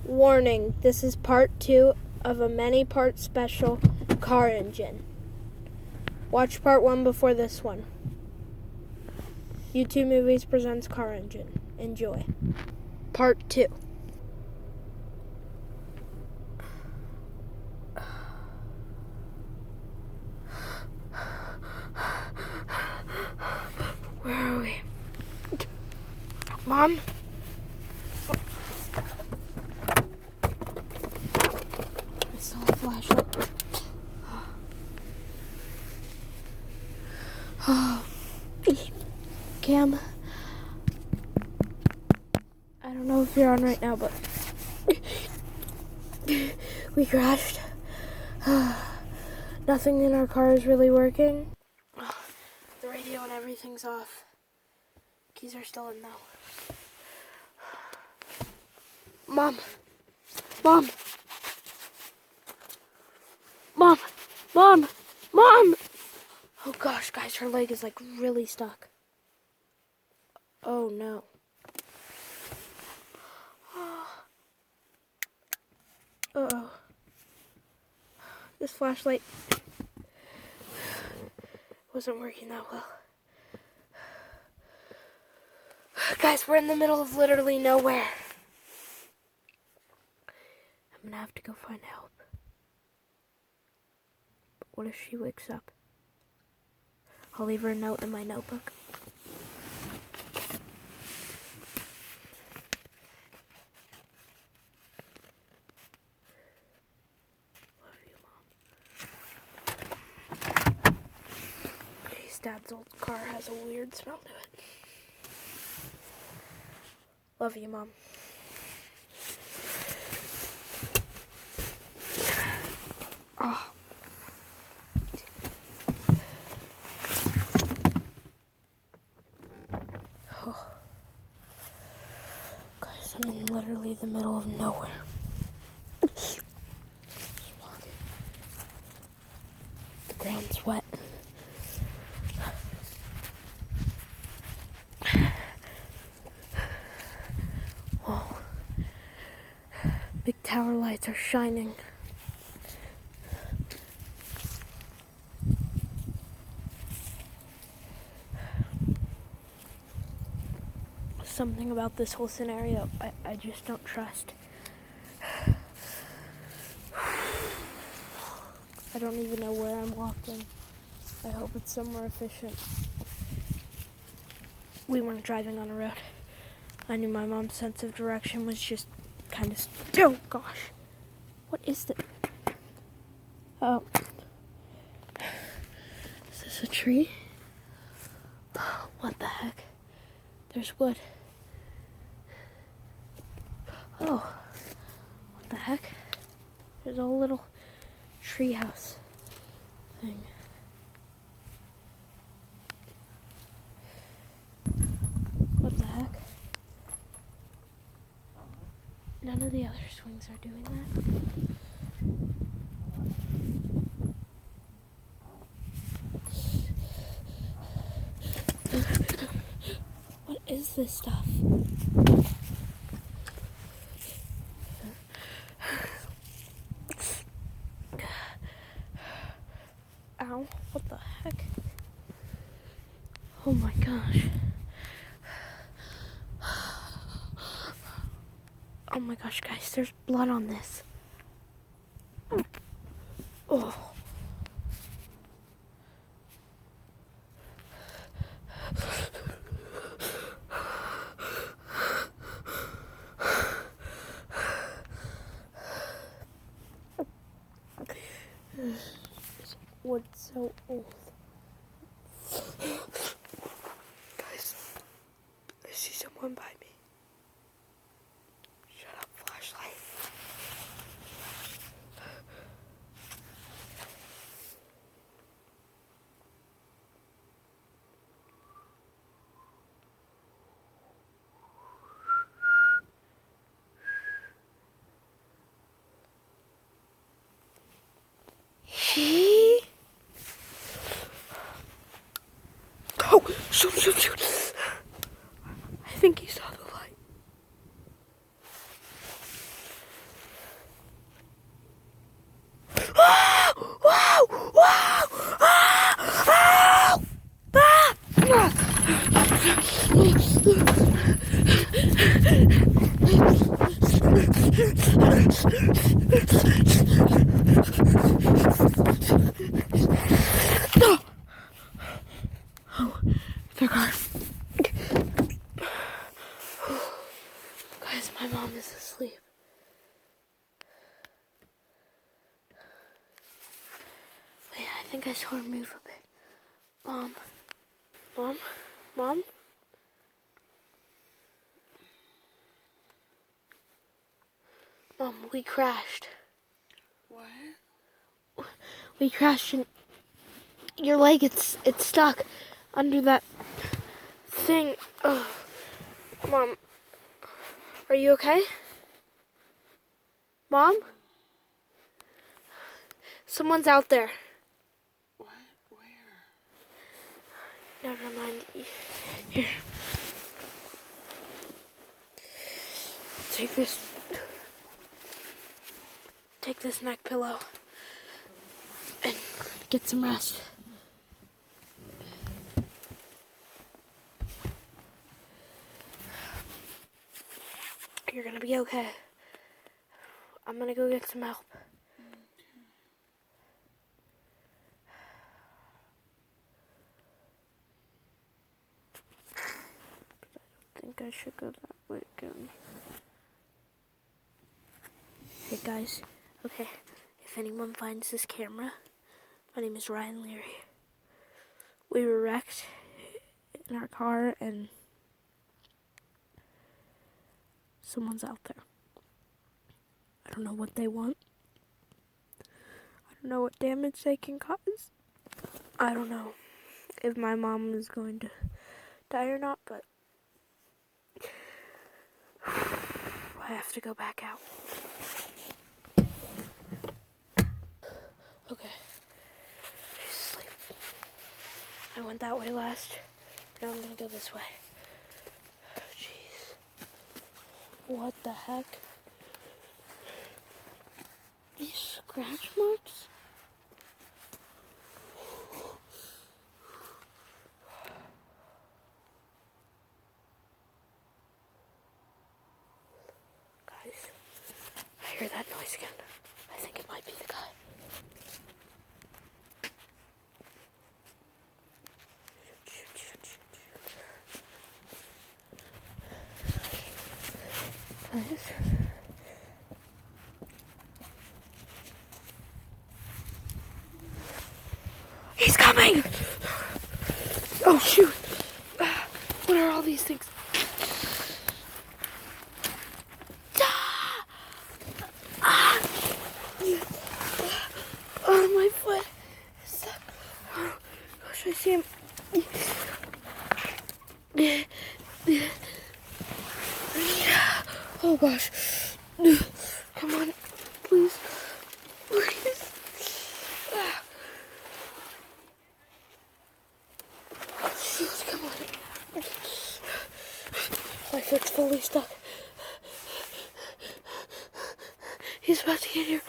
Warning, this is part 2 of a many-part special car engine. Watch part 1 before this one. YouTube Movies presents car engine. Enjoy. Part 2. Where are we? Mom? I saw a flashlight. Cam, I don't know if you're on right now, but we crashed. Nothing in our car is really working. The radio and everything's off. Keys are still in though. Mom! Mom! Mom! Mom! Mom! Oh gosh, guys, her leg is like really stuck. Oh no. Uh-oh. This flashlight wasn't working that well. Guys, we're in the middle of literally nowhere. I'm gonna have to go find help. But what if she wakes up? I'll leave her a note in my notebook. Love you, Mom. Jeez, Dad's old car has a weird smell to it. Love you, Mom. Oh. Oh. Guys, I'm in literally the middle of nowhere. The ground's wet. Whoa. Big tower lights are shining. Something about this whole scenario I just don't trust. I don't even know where I'm walking. I hope it's somewhere efficient. We weren't driving on a road. I knew my mom's sense of direction was just kind of... Oh gosh. What is this? Oh. Is this a tree? What the heck? There's wood. Oh, what the heck? There's a little treehouse thing. What the heck? None of the other swings are doing that. What is this stuff? Ow, what the heck? Oh my gosh. Oh my gosh, guys, there's blood on this. Oh. This wood's so old. Guys, I see someone by me. Shut up, flashlight. Oh, shoot. I think he saw the light. Oh, they're gone. Guys, my mom is asleep. Wait, I think I saw her move a bit. Mom? Mom? Mom? Mom, we crashed. What? We crashed and your leg, it's stuck under that thing. Oh. Mom, are you okay? Mom? Someone's out there. What? Where? Never mind. Here. Take this. Take this neck pillow. And get some rest. You're gonna be okay. I'm gonna go get some help. I think I should go that way again. Hey guys, okay, if anyone finds this camera, my name is Ryan Leary. We were wrecked in our car and someone's out there. I don't know what they want. I don't know what damage they can cause. I don't know if my mom is going to die or not, but I have to go back out. Okay. She's asleep. I went that way last. Now I'm gonna go this way. Jeez. What the heck? These scratch marks? Guys, I hear that noise again. I think it might be the guy. Guys. He's coming! Oh shoot! What are all these things? Oh, my foot. Oh, gosh, I see him. Oh gosh. Come on, please. Please. Shoot, come on. My foot's fully stuck. He's about to get here.